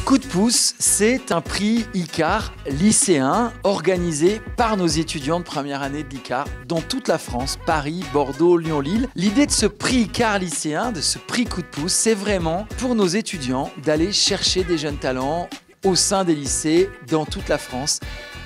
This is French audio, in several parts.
Coup de pouce, c'est un prix ICAR lycéen organisé par nos étudiants de première année de l'ICAR dans toute la France, Paris, Bordeaux, Lyon, Lille. L'idée de ce prix ICAR lycéen, de ce prix Coup de pouce, c'est vraiment pour nos étudiants d'aller chercher des jeunes talents au sein des lycées dans toute la France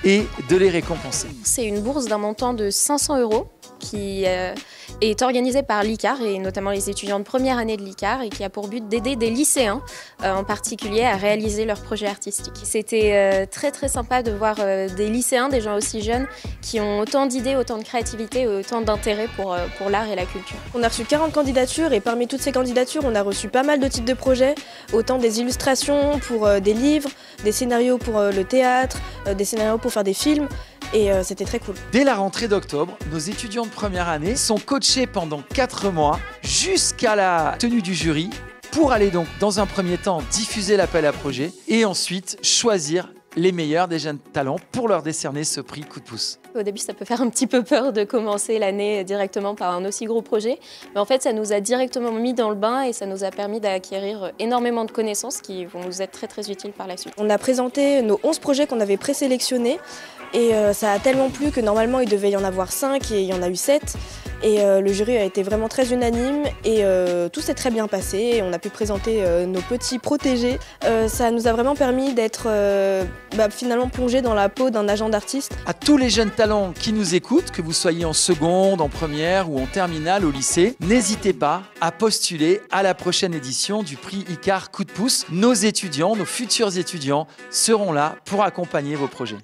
et de les récompenser. C'est une bourse d'un montant de 500 € qui est organisée par l'ICAR et notamment les étudiants de première année de l'ICAR et qui a pour but d'aider des lycéens en particulier à réaliser leurs projets artistiques. C'était très sympa de voir des lycéens, des gens aussi jeunes qui ont autant d'idées, autant de créativité, autant d'intérêt pour l'art et la culture. On a reçu 40 candidatures et parmi toutes ces candidatures, on a reçu pas mal de types de projets, autant des illustrations pour des livres, des scénarios pour le théâtre, des scénarios pour faire des films. Et c'était très cool. Dès la rentrée d'octobre, nos étudiants de première année sont coachés pendant 4 mois jusqu'à la tenue du jury pour aller donc dans un premier temps diffuser l'appel à projet et ensuite choisir les meilleurs des jeunes talents pour leur décerner ce prix Coup de pouce. Au début, ça peut faire un petit peu peur de commencer l'année directement par un aussi gros projet. Mais en fait, ça nous a directement mis dans le bain et ça nous a permis d'acquérir énormément de connaissances qui vont nous être très utiles par la suite. On a présenté nos 11 projets qu'on avait présélectionnés et ça a tellement plu que normalement, il devait y en avoir 5 et il y en a eu 7. Et le jury a été vraiment très unanime et tout s'est très bien passé. Et on a pu présenter nos petits protégés. Ça nous a vraiment permis d'être finalement plongés dans la peau d'un agent d'artiste. À tous les jeunes talents qui nous écoutent, que vous soyez en seconde, en première ou en terminale au lycée, n'hésitez pas à postuler à la prochaine édition du prix ICAR Coup de pouce. Nos étudiants, nos futurs étudiants seront là pour accompagner vos projets.